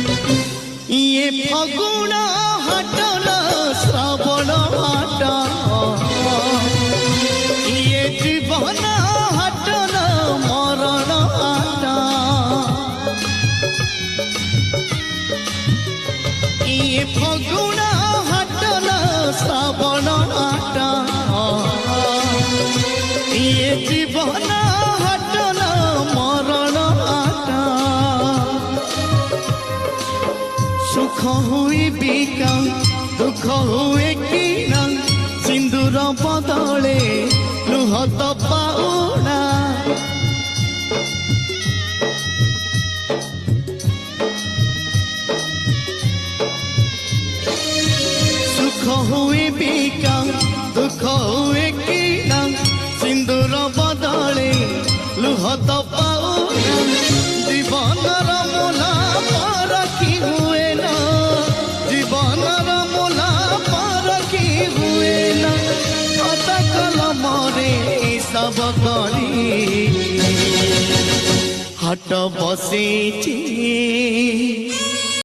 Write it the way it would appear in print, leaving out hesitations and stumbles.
ये फगुण हटन श्रावण हाट ये जीवन हटन मरण हाट ये फगुण हटन श्रावण हाट ये जीवन हटन मरण हाट सुख हुए बिका दुख हुए किना सिंदूर बदले लुह तो पाउना सुख हुए बिका दुख हुए किना सिंदूर बदले लुह तो पाउना जीवन मूला परखी हुए ना जीवन मूला परखी हुए ना कथा कलमरे सब करी हाट बसेची